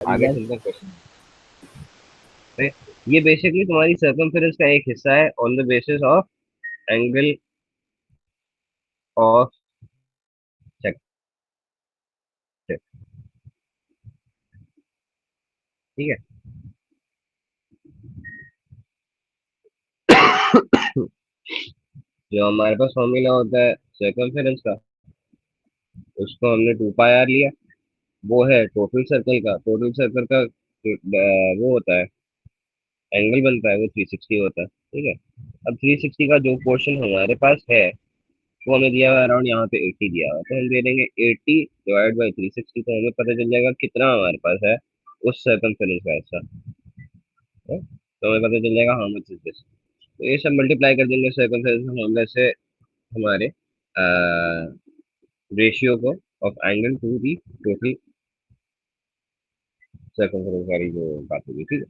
आगे लेंथ। चलकर क्वेश्चन है। ये बेसिकली तुम्हारी सर्कमफेरेंस का एक हिस्सा है on the basis of angle of sector. ठीक है। जो हमारे पास फॉर्मूला होता है सर्कमफेरेंस का, उसको हमने 2 पाई आर लिया। वो है टोटल सर्कल का, टोटल सर्कल का वो होता है, एंगल बनता है वो 360 होता है। ठीक है। अब 360 का जो पोर्शन हमारे पास है वो हमें दिया हुआ है अराउंड यहाँ पे 80 दिया हुआ है, तो हम दे देंगे 80 डिवाइड बाई 360, तो हमें पता चल जाएगा कितना हमारे पास है उस सर्कमफेरेंस का हिस्सा है। तो हमें पता चल जाएगा हाउ मच इज दिस। तो ये सब मल्टीप्लाई कर देंगे सर्कमफेरेंस फॉर्मूला से हमारे रेशियो को of angle to the total circumference वाली जो बात होगी। ठीक है।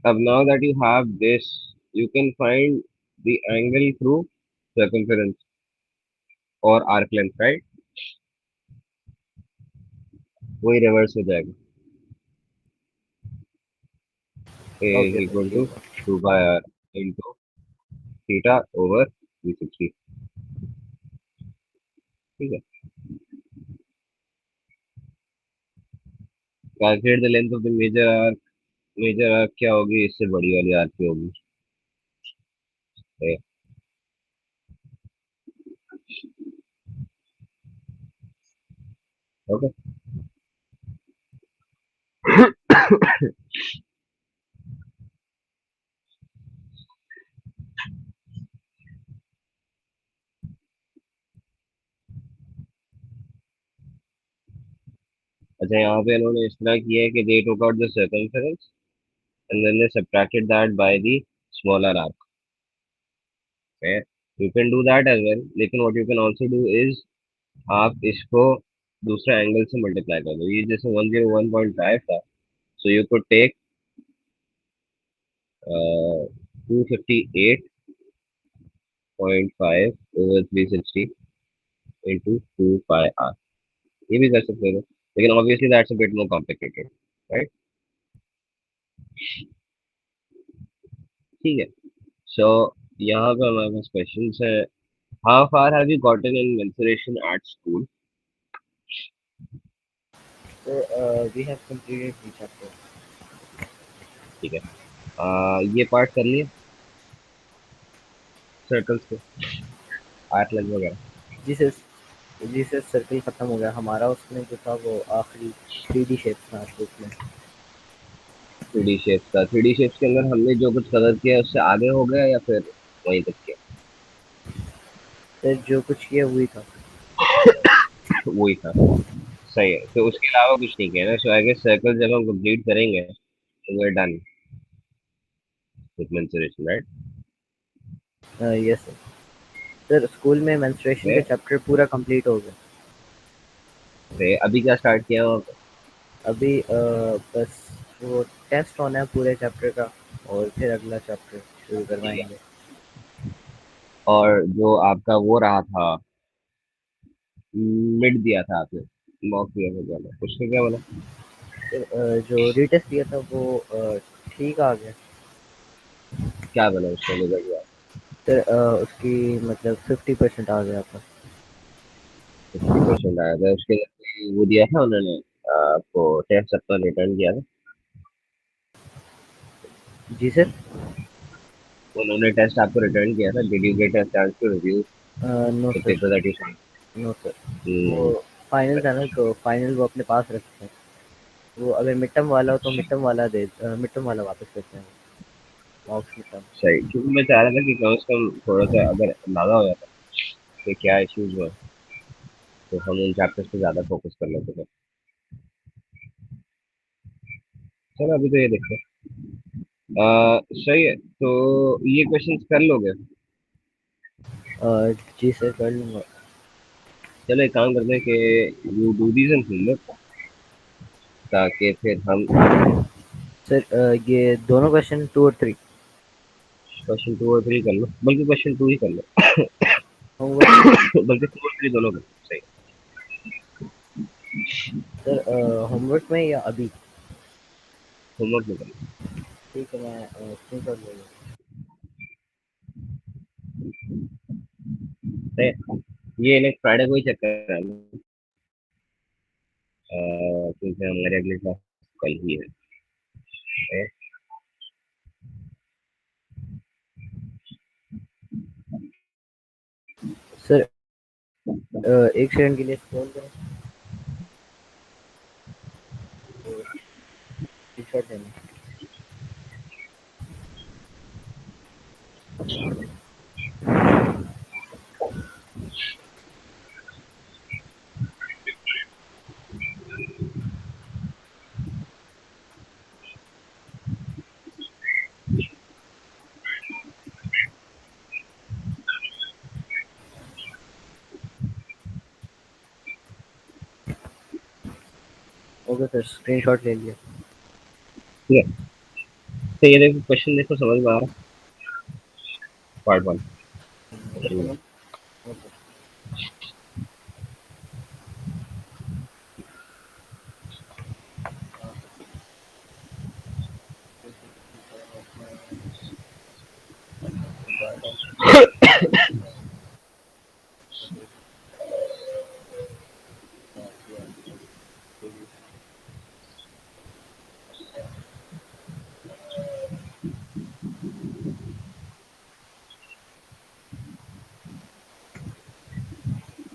अब now that you have this, you can find the angle through circumference और arc length, right? वही रिवर्स हो जाएगा, a is okay sir, equal to ठीक है। 2 by r into theta over 360। ठीक है। Calculate the length of the major arc. Major arc क्या होगी, इससे बड़ी वाली आर्क की होगी। ओके। अच्छा, यहाँ पे इन्होंने इस तरह किया है कि they took out the circumference and then they subtracted that by the smaller arc। Okay? You can do that as well, लेकिन what you can also do is आप इसको दूसरे एंगल से मल्टीप्लाई कर दो। ये जैसे 101.5 था, so you could take 258.5 over 360 into 2 pi r. ये भी कर सकते हो, लेकिन obviously that's a bit more complicated, right. ठीक है। सो यहाँ पे हमारे पास क्वेश्चन है, how far have you gotten in mensuration at school. So we have completed the chapter. ठीक है। ये पार्ट कर लिए सर्कल्स के, आर्क लेंथ वगैरह। जी सर। जी सर, सर्कल खत्म हो गया हमारा, उसमें जो था वो आखिरी 3D शेप्स था उसमें। 3D शेप्स का, 3D शेप्स के अंदर हमने जो कुछ कलर किया उससे आगे हो गया या फिर वहीं तक किया। सर जो कुछ किया वही था। वही था। सही है, तो उसके अलावा कुछ नहीं किया ना। सो आई गेस सर्कल जब हम कंप्लीट करेंगे तो we are done with mensuration, right. Yes sir. Sir school में मेंस्ट्रुएशन का चैप्टर पूरा कंप्लीट हो गया। अभी क्या स्टार्ट किया वहाँ पे। अभी बस वो टेस्ट होना है पूरे चैप्टर का, और फिर अगला चैप्टर शुरू करवाएंगे। और जो आपका वो रहा था, मिड दिया था आपने, मॉक दिया था पहले, उसका क्या बोला। सर जो रीटेस्ट दिया था वो ठीक आ गया। क्या बना उसका रिजल्ट। सर उसकी मतलब 50% आ गया था। 50% आया था उसके लिए, वो दिया था उन्होंने आपको टेस्ट अपना रिटर्न किया था। जी सर। उन्होंने टेस्ट आपको रिटर्न किया था, did you get a chance to review no the sir. Paper that you sent. No sir. वो फाइनल था ना, तो फाइनल वो अपने पास रखते हैं। वो अगर मिड टर्म वाला हो तो मिड टर्म वाला वापस करते हैं, मॉक्स मिड टर्म। सही, क्योंकि मैं चाह रहा था कि कम से कम थोड़ा सा अगर अंदाजा हो जाता कि क्या इश्यूज हुए तो हम उन चैप्टर्स पे ज्यादा फोकस कर लेते थे। चलो अभी तो ये देखते हैं। सही है, तो ये क्वेश्चंस कर लोगे। जी सर, कर लूँगा। चलो एक काम करते हैं कि you do these in homework, ताकि फिर हम सर ये दोनों क्वेश्चन 2 और 3 क्वेश्चन 2 और 3 कर लो, बल्कि क्वेश्चन 2 ही कर लो। होमवर्क। बल्कि 2 और 3 दोनों कर लो। सही। सर होमवर्क में या अभी? होमवर्क में करना। ठीक है, मैं स्क्रीनशॉट ले लूँगा। है, ये नेक्स्ट फ्राइडे को ही चेक कर रहा हूँ, क्योंकि हमारे अगले क्लास कल ही है। सर एक सेकंड के लिए स्क्रॉल करें, स्क्रीनशॉट लेना। ओके सर, स्क्रीनशॉट ले लिया। ठीक है, तो ये देखो क्वेश्चन, देखो समझ में आ रहा है? Part one. ओके।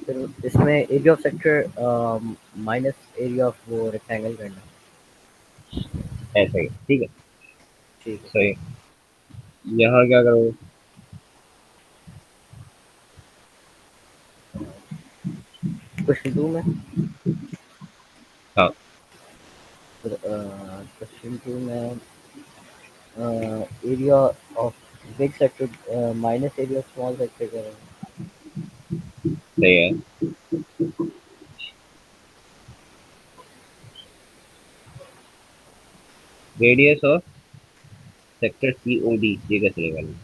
फिर इसमें area of sector minus area of वो रेक्टेंगल करना। ऐसा ही, ठीक है। ठीक है। सही। यहाँ क्या करोगे? क्वेश्चन 2 में, हाँ, क्वेश्चन 2 में area of big sector minus area of small sector करेंगे। सही है। रेडियस ऑफ सेक्टर COD, ये कैसे निकालना?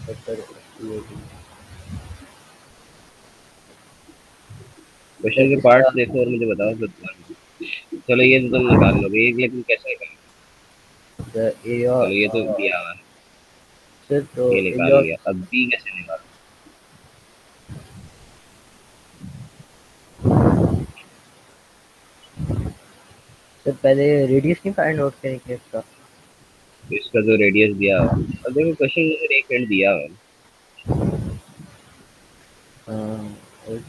सेक्टर क्वेश्चन सर के इसका पार्ट्स देखो और मुझे बताओ फिर चलो ये तो तुम निकाल लोगे एक, लेकिन कैसे निकाल? एरिया चलो ये तो दिया हुआ है, सर तो ये निकाल एरिया लिया, ऑफ अब बी कैसे निकाल? सर पहले रेडियस नहीं फाइंड आउट करेंगे इसका। इसका जो रेडियस दिया हुआ है, अब देखो क्वेश्चन में एक हिंट दिया हुआ है।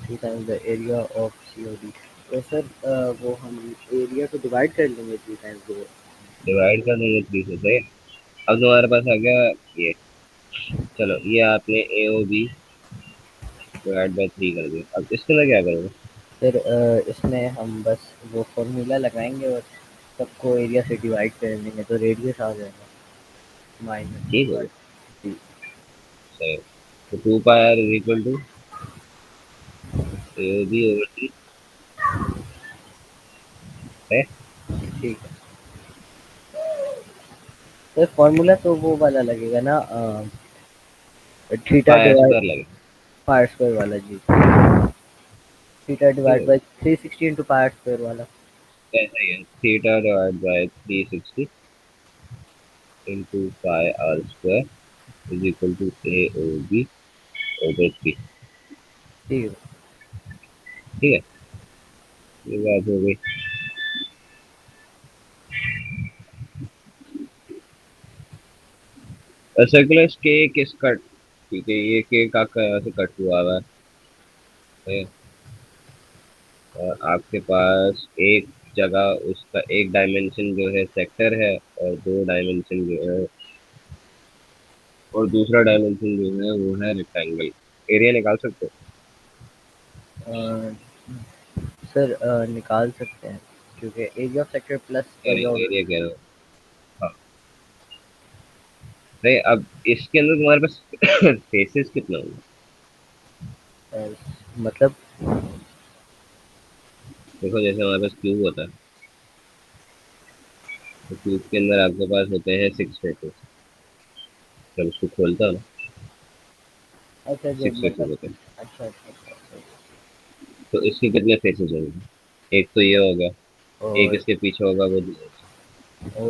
Three times the area of COD। तो सर वो हम एरिया को डिवाइड कर लेंगे थ्री टाइम्स दो। डिवाइड कर देंगे 3 से, सही। अब तुम्हारे पास आ गया ये, चलो ये आपने AOB डिवाइड बाय 3 कर दिया, अब इसके अंदर क्या करोगे? फिर इसमें हम बस वो फॉर्मूला लगाएंगे और सबको एरिया से डिवाइड कर देंगे तो रेडियस आ जाएगा ठीक माइनस हो वन। गया, सही। तो 2 pi r is equal to AOB over 3 है। ठीक है सर, फॉर्मूला तो वो वाला लगेगा ना, theta pi r divide square लगे। पाई स्क्वायर वाला जी। थीटा ठीक डिवाइड है, बाय 360 इंटू पाई स्क्वायर वाला। ऐसा ही है, theta divide by 360 into pi r square is equal to AOB over 3। ठीक है ठीक है, ये बात हो गई। सर्कुलर के किस कट, ठीक है, ये के का से कट हुआ हुआ है, और आपके पास एक जगह उसका एक डायमेंशन जो है सेक्टर है, और दो डायमेंशन जो है, और दूसरा डायमेंशन जो है वो है रेक्टेंगल। एरिया निकाल सकते हो? अ, सर निकाल सकते हैं क्योंकि area of sector plus area of area कह रहे हो? हाँ। नहीं, अब इसके अंदर तुम्हारे पास फेसेस कितना होंगे? मतलब देखो जैसे हमारे पास क्यूब होता है, तो क्यूब के अंदर आपके पास होते हैं 6 फेसेस। जब उसको खोलता हो ना, अच्छा जब 6 फेसेस मतलब होते हैं। अच्छा अच्छा अच्छा, अच्छा। तो इसके कितने फेसेस होंगे? एक तो ये हो गया, एक और इसके पीछे होगा वो, और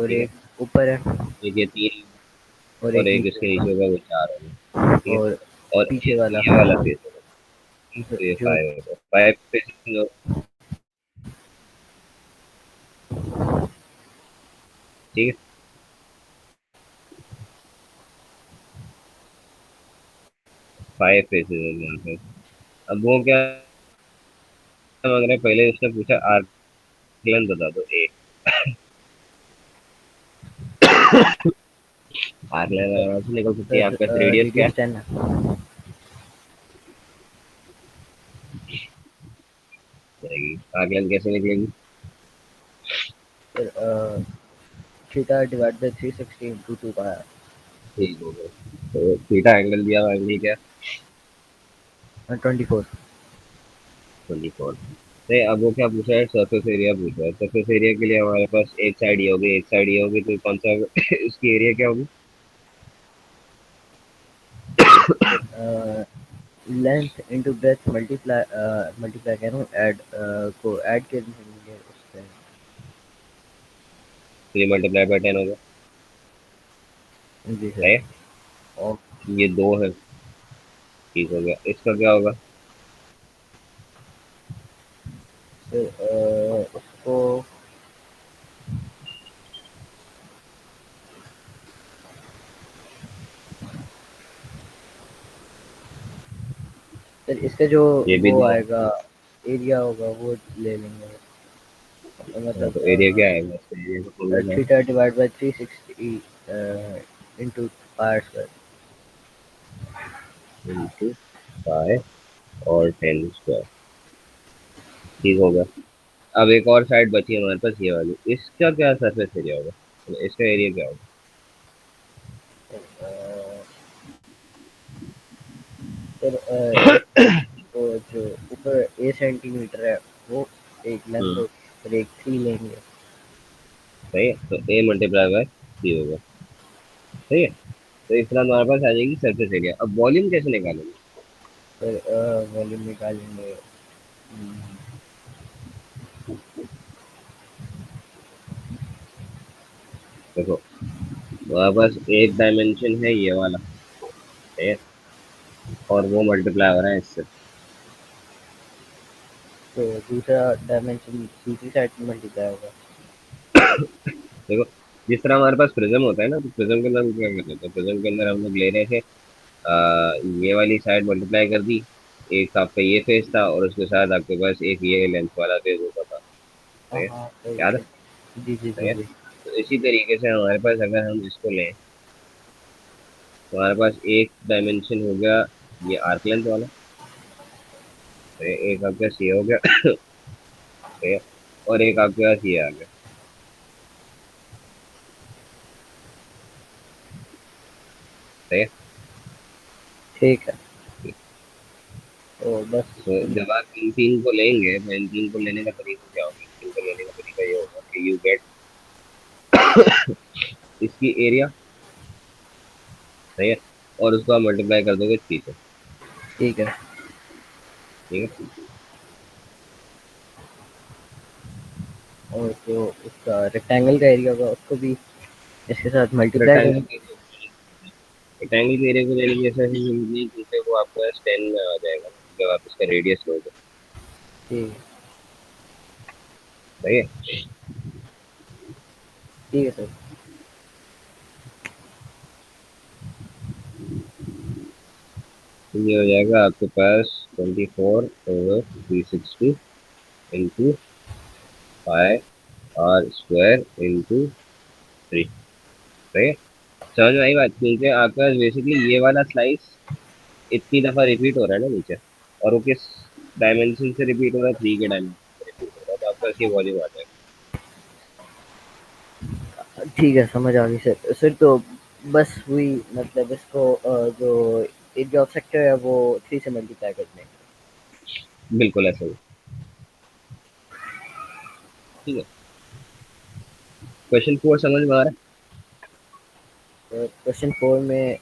ठीक है। एक ऊपर है एक ये तीन, और और एक एक नीचे इसके नीचे है होगा वो चार होगा, ठीक है। और और पीछे एक वाला ये वाला फेस होगा, तो ये जो फाइव होगा, फाइव फेसेस हो, ठीक है। फाइव फेसेस है यहाँ पे। अब वो क्या मांग रहे हैं, पहले उसने पूछा आर्कलन बता दो ए। आर्कलन आराम से निकल सकती है, सर आपका रेडियस क्या है? रेडियस 10 है। जाएगी आर्कलन कैसे निकलेगी? Sir theta divide by 360 into 2 पाया ठीक हो गया। तो थीटा एंगल दिया हुआ, एंगल क्या? 24। 24। नहीं, अब वो क्या पूछा है, सरफेस एरिया पूछा है। सरफेस एरिया के लिए हमारे पास एक साइड ये होगी, एक साइड ये होगी, तो कौन सा इसकी एरिया क्या होगी? Length into breadth multiply multiply कह रहा हूँ ऐड को ऐड कर देंगे उससे। 3 × 10 होगा, जी सर। है। और ये दो है, ठीक हो गया। इसका क्या होगा? फिर उसको फिर इसका जो ये भी वो दो। आएगा एरिया होगा वो ले लेंगे। हाँ, मतलब तो एरिया क्या आएगा, इसका एरिया का फॉर्मूला क्या है? Theta divide by 360 into pi square. Into five और 10 स्क्वायर, ठीक होगा। अब एक और साइड बची है हमारे पास, ये वाली, इसका क्या सरफेस एरिया होगा, मतलब इसका एरिया क्या होगा? फिर वो जो ऊपर 8 सेंटीमीटर है वो एक लेंथ हम्म, और एक 3 लेंगे। सही है, तो A × 3 होगा, सही है। तो इस तरह हमारे पास आ जाएगी सरफेस एरिया। अब वॉल्यूम कैसे निकालेंगे? फिर वॉल्यूम निकालेंगे। देखो, हमारे पास एक डायमेंशन है ये वाला, है, और वो मल्टीप्लाई हो रहा है इससे। तो दूसरा डायमेंशन दूसरी साइड में मल्टीप्लाई होगा। देखो, जिस तरह हमारे पास प्रिज्म होता है ना, तो प्रिज्म के अंदर हम क्या करते थे, प्रिज्म के अंदर हम लोग ले रहे थे, ये वाली साइड मल्टीप्लाई कर दी, एक आपका ये फेस था और उसके साथ आपके पास एक ये लेंथ वाला फेस होता था, हाँ है, हाँ सही याद सही। जी जी जी है? जी। तो इसी तरीके से हमारे पास अगर हम इसको लें, तो हमारे पास एक डायमेंशन हो गया ये आर्क लेंथ वाला, तो एक आपके पास ये हो गया, है, और एक आपके पास ये आ गया, है। ठीक है। तो बस तो जब आप इन तीन को लेंगे, तो इन तीन को लेने का तरीका क्या होगा? इन तीन को लेने का तरीका ये होगा कि यू गेट इसकी एरिया, सही है, और उसको आप मल्टीप्लाई कर दोगे 3 से, ठीक है। ठीक है। और जो उसका रेक्टेंगल का एरिया होगा उसको भी इसके साथ मल्टीप्लाई रेक्टेंगल करें। के रेक्टेंगल के एरिया को लेने की ऐसा ही नहीं, क्योंकि वो आपको 10 में आ जाएगा जब आप इसका रेडियस लोगे, ठीक है। सही है। ठीक है सर। तो ये हो जाएगा आपके पास 24/360 इंटू 5r² इंटू 3, सही है। समझ में आई बात? क्योंकि आपका बेसिकली ये वाला स्लाइस इतनी दफा रिपीट हो रहा है ना नीचे, और वो किस डायमेंशन से रिपीट हो रहा है, 3 के डायमेंशन से रिपीट हो रहा है, तो आपका इसकी वॉल्यूम आ जाएगा। ठीक है समझ आ गई सर। सर तो बस वही मतलब इसको जो एरिया ऑफ सेक्टर है वो 3 से मल्टीप्लाई कर देंगे। बिल्कुल ऐसा ही, ठीक है। क्वेश्चन 4 समझ में आ रहा क्वेश्चन 4 में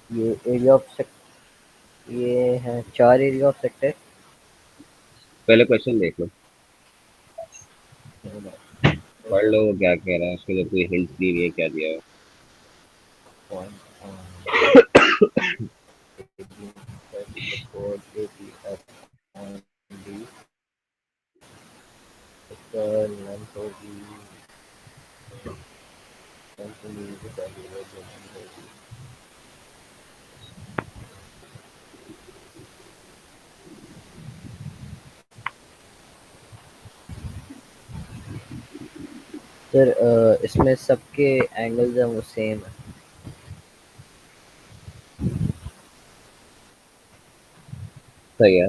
ये एरिया ऑफ सेक्टर ये है 4 एरिया ऑफ सेक्टर पहले क्वेश्चन देख लो, hold on. पढ़ लो वो क्या कह रहा है, उसके लिए कोई हिंट्स दी हुई है, क्या दिया है। Point on the code APF on the length of the sir इसमें सबके एंगल्स हैं वो सेम है, सही है।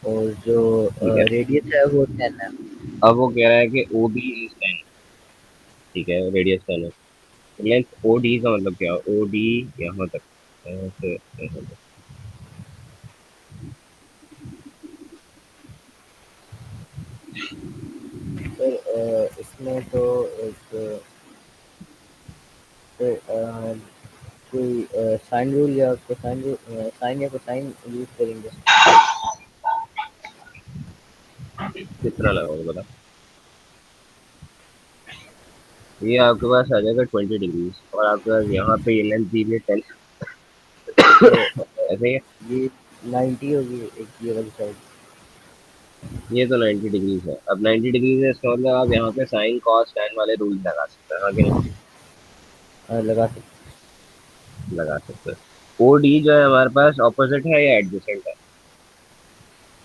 और जो ठीक है, रेडियस है वो 10 है। अब वो कह रहा है कि ओ बी इज 10। ठीक है, रेडियस 10 है। लेंथ ओ डी का मतलब क्या, ओ डी यहाँ तक, यहाँ से यहाँ तक। सर इसमें तो एक तो, कोई साइन रूल या कोसाइन रूल, साइन या कोसाइन यूज करेंगे। कितना लगाओगे बता। ये आपके पास आ जाएगा 20 डिग्रीज, और आपके पास यहाँ पे ये लेंथ दी हुई है 10। तो ऐसे ही है। ये 90 होगी एक ये वाली साइड। ये तो 90 डिग्रीज है। अब 90 डिग्रीज है, इसका मतलब आप यहाँ पे साइन कॉस टैन वाले रूल लगा सकते हैं, हाँ कि नहीं? लगा सकते लगा सकते हैं। ओ डी जो है हमारे पास ऑपोजिट है या एडजेसेंट है?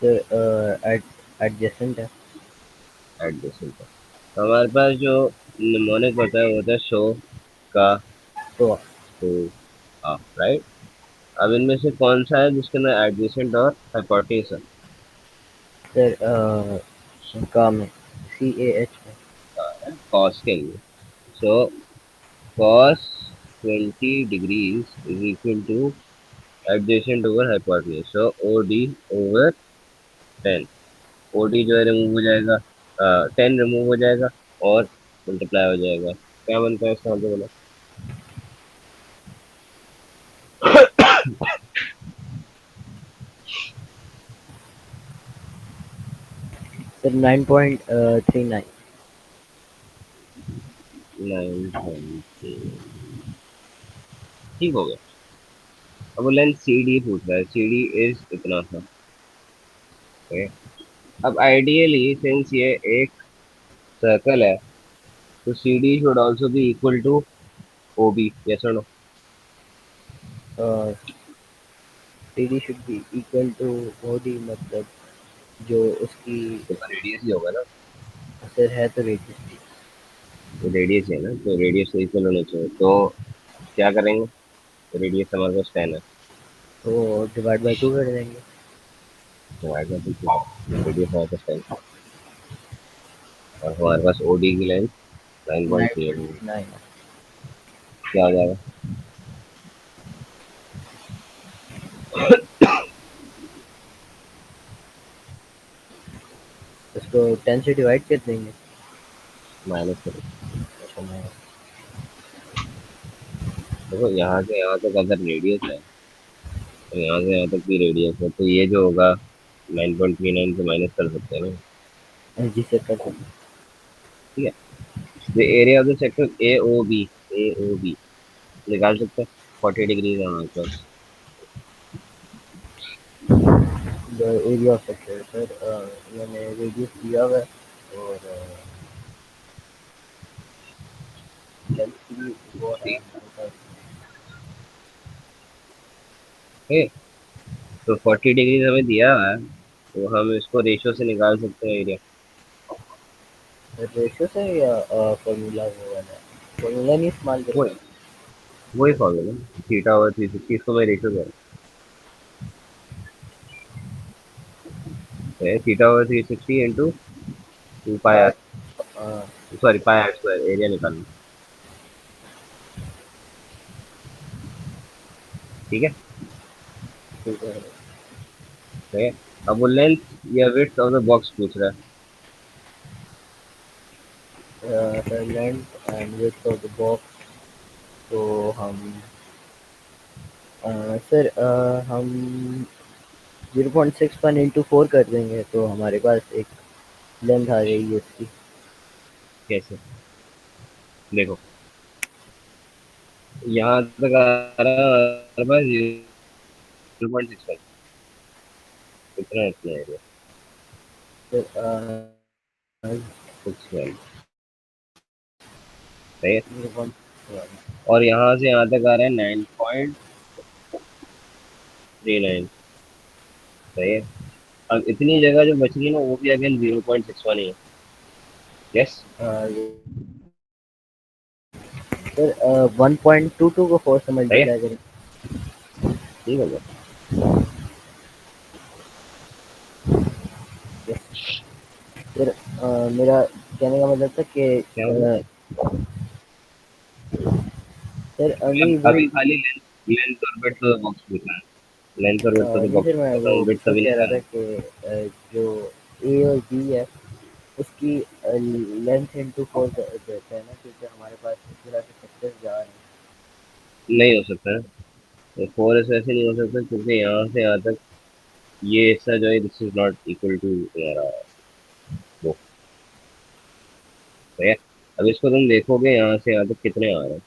सर एडजेसेंट है। एडजेसेंट है। तो हमारे पास जो निमोनिक होता है शो का, तो टू, राइट। अब इनमें से कौन सा है जिसके अंदर एडजेसेंट और हाइपोटेन्यूज है? सर का में CAH में। कॉस के लिए। So cos 20 degrees is equal to adjacent over hypotenuse, so O D over 10। O D जो है रिमूव हो जाएगा, 10 रिमूव हो जाएगा, और मल्टीप्लाई हो जाएगा। क्या बनता है इसका आंसर बोला? सर 9.39। 9.3। ठीक हो गया। अब वो लेंथ सी डी पूछ रहा है, सी डी इज इतना था। ओके। अब आइडियली सिंस ये एक सर्कल है, तो C D should also be equal to O B, yes और no? CD should be equal to OD, मतलब जो उसकी तो रेडियस ही होगा ना। सर है तो रेडियस। तो रेडियस है ना, तो रेडियस तो इक्वल होना चाहिए। तो क्या करेंगे, रेडियस हमारे पास 10 है, तो डिवाइड बाय 2 कर देंगे। डिवाइड बाय 2, रेडियस हमारे पास 10, और हमारे पास ओ डी की लेंथ 9.38। 9.9। क्या हो जाएगा? इसको 10 से डिवाइड कर देंगे। माइनस करो। अच्छा मैं देखो यहाँ से यहाँ तक अगर रेडियस है, तो यहाँ से यहाँ तक की रेडियस है, तो ये जो होगा 9.39 से माइनस कर सकते हैं ना। जी से कर देंगे। ठीक है। The area of the sector A O B, A O B निकाल सकते हैं। 40 डिग्री है हमारे पास। The area of sector sir, मैंने रेडियस दिया हुआ है और लेंथ की वो है हमारे पास। ठीक। तो 40 डिग्री हमें दिया हुआ है, तो हम इसको रेशियो से निकाल सकते हैं एरिया। रेशियो से या फॉर्मूला वो वाला है, फॉर्मूला नहीं इस्तेमाल वही करेंगे। वही फॉर्मूला, थीटा ओवर 360, इसको मैं रेशियो कर रहा है, theta over 360 into 2 pi r, pi sorry pi are square, area निकालना। ठीक है। ठीक है। ठीक है। अब वो लेंथ या विड्थ ऑफ द बॉक्स पूछ रहा है। Sir length and width of the box, तो हम सर हम 0.61 इंटू 4 कर देंगे तो हमारे पास एक लेंथ आ जाएगी उसकी। कैसे? देखो, यहाँ तक आ रहा है हमारे पास 0.61, इतना एरिया। फिर 61, सही है। 0.1। और यहाँ से यहाँ तक आ रहा है 9.39, सही है। अब इतनी जगह जो बच रही है ना, वो भी अगेन 0.61 ही है। यस। फिर 1.22 को 4 से सही है, मल्टीप्लाई करें। ठीक है। फिर मेरा कहने का मतलब था कि क्या होगा? सर अब नहीं वो अभी खाली लेंथ, लेंथ और विड्थ का बॉक्स पूछा है। लेंथ और विड्थ का तो नहीं बॉक्स सर मैं पता वो हूँ, विड्थ वो अभी कह नहीं रहा था था। कि जो ए और बी है उसकी लेंथ इंटू 4 देते हैं ना, क्योंकि हमारे पास इस तरह के सेक्टर्स जा रहे हैं। नहीं हो सकता है, तो फोर ऐसे ऐसे नहीं हो सकता, क्योंकि यहाँ से यहाँ तक ये हिस्सा जो है, this is not equal to तुम्हारा वो, सही है। अब इसको तुम देखोगे यहाँ से यहाँ तक कितने आ रहे हैं।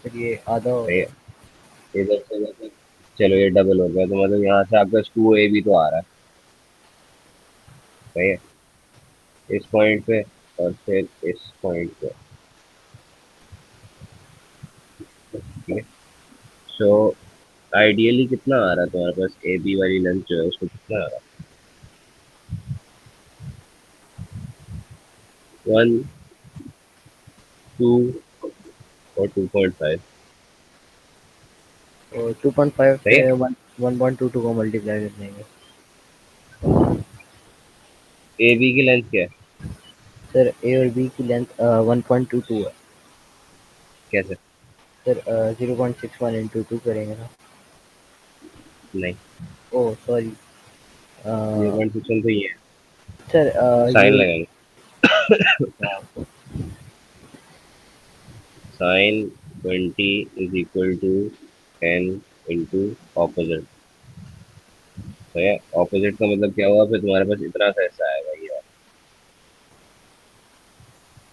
फिर ये आधा हो सही है, गया। इधर से इधर तक, चलो ये डबल हो गया, तो मतलब यहाँ से आपका 2a भी तो आ रहा है। सही है, इस पॉइंट पे और फिर इस पॉइंट पे। ठीक है। सो आइडियली कितना आ रहा है तुम्हारे पास, ए बी वाली लेंथ जो है उसको कितना आ रहा है? 1, 2 और 2.5। और 2.5 सही से है। 1.22 को मल्टीप्लाई कर देंगे। ए बी की लेंथ क्या है? सर ए और बी की लेंथ 1.22 है। कैसे? सर 0.61 इंटू 2 करेंगे ना। नहीं, ओह सॉरी। 0.61 तो ये है, सर साइन ये लगाएंगे। Sine 20 is equal to 10 into opposite. तो है, ऑपोजिट का मतलब क्या हुआ, फिर तुम्हारे पास इतना सा हिस्सा आएगा ये,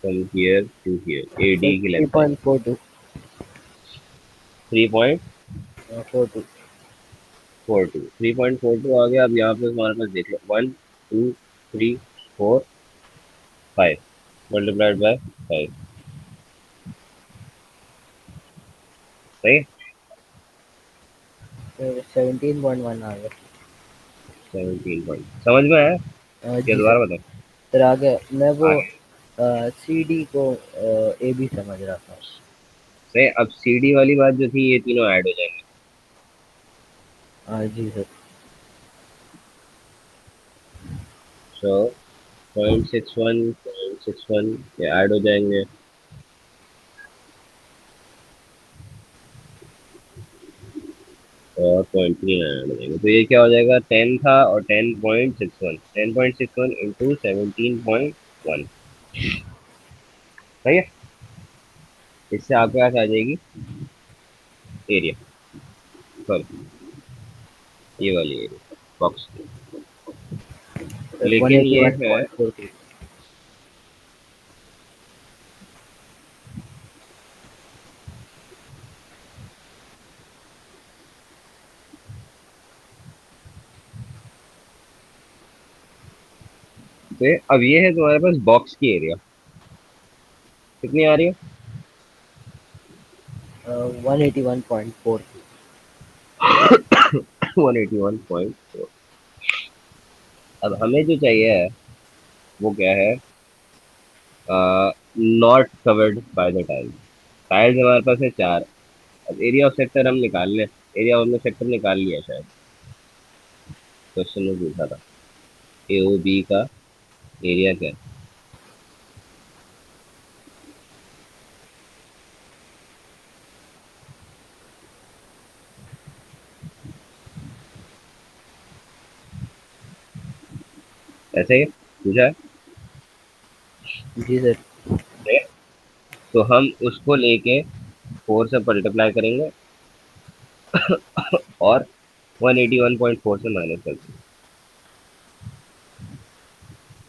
from here to here, A sir D की लेंथ आएगी 3.42। 42। 3.42। 3.42 आ गया। अब यहाँ पे तुम्हारे पास देख लो, 1, 2, 3, 4, 5 मल्टीप्लाइड बाय 5। सही है। सर 17.1 आ गया। 17 पॉइंट समझ में आया? क्या जी सर। दोबारा बताओ? सर आ गया। मैं वो आगे। सी डी को ए बी समझ रहा था। सही। अब सी डी वाली बात जो थी, ये तीनों ऐड हो जाएंगे। जी सर। सो 0.61, 0.61 ये ऐड हो जाएंगे, और 0.3 ऐड हो जाएंगे, तो ये क्या हो जाएगा, 10 था और 10.61, 10.61 इंटू 17.1। सही है। इससे आपके पास आ जाएगी एरिया, सॉरी, ये वाली एरिया बॉक्स की। वन लेकिन एटी ये वन है, पॉइंट फोर टू तो अब ये है तुम्हारे पास बॉक्स की एरिया, कितनी आ रही है? 181.42। 181.4। अब हमें जो चाहिए है वो क्या है, not covered by the tiles. Tiles हमारे पास है 4। अब एरिया ऑफ सेक्टर हम निकाल लें, एरिया हमने सेक्टर निकाल लिया शायद, क्वेश्चन में पूछा था ए ओ बी का एरिया क्या है। ऐसे ही पूछा है। जी सर। ठीक है? तो हम उसको लेके 4 से मल्टीप्लाई करेंगे, और 181.4 से माइनस करते हैं।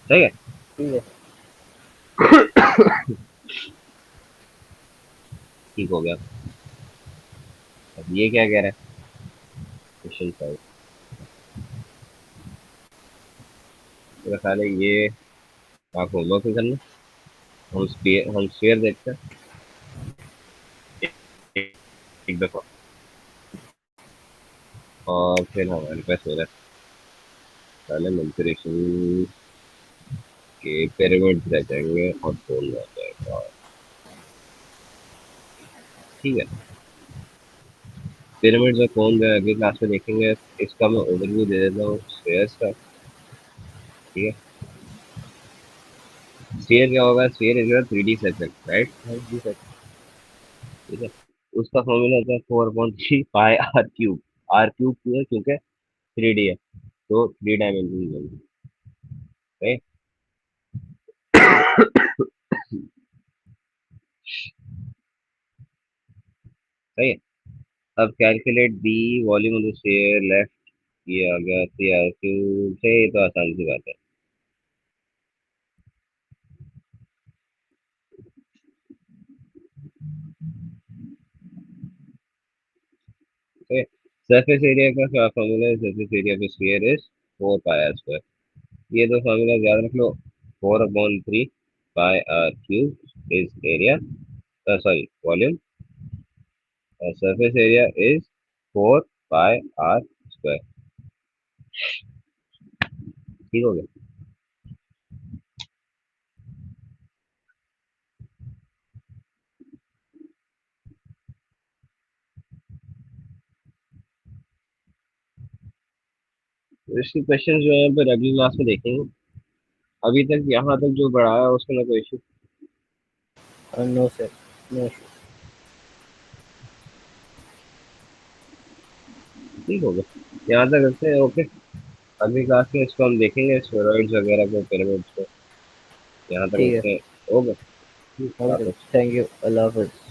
ठीक है। ठीक है। ठीक हो गया। अब ये क्या कह रहा है, क्वेश्चन 5। मेरा ख्याल है ये आप होमवर्क नहीं करना। हम स्पेयर देखते हैं एक, एक दफा, और फिर हमारे पास मेरा ख्याल है मंथरेशन के पिरामिड्स रह जाएंगे और बोल रह जाएगा। ठीक है। पिरामिड्स और कौन जो है अगली क्लास में देखेंगे। इसका मैं ओवरव्यू दे देता हूँ स्फीयर्स का। ठीक है। स्फीयर क्या होगा, sphere is 3D circle, right. हाँ जी सर। ठीक है। उसका फॉर्मूला होता है 4/3 पाई आर क्यूब क्यों है, क्योंकि 3D है, तो 3 डायमेंशन। राइट। सही है। अब calculate the volume of the sphere left किया गया थी आर क्यूब से, ये तो आसान सी बात है। सरफेस एरिया का क्या फॉर्मूला है, surface area of sphere is 4 pi are square. ये दो फॉर्मूला याद रख लो। 4/3 pi R cube is area, sorry volume, surface area is 4 pi are square. ठीक हो गया। तो इसके क्वेश्चन जो है फिर अगली क्लास में देखेंगे। अभी तक यहाँ तक जो बढ़ाया है उसका ना कोई issue. No sir, no issue. ठीक हो गया, यहाँ तक रखते हैं। ओके। अगली क्लास में इसको हम देखेंगे, स्टेरॉइड्स वगैरह को, पिरामिड्स को। यहाँ तक ठीक है। रखते हैं। ओके। ओके, ठीक है। थैंक यू, अल्लाह हाफिज़।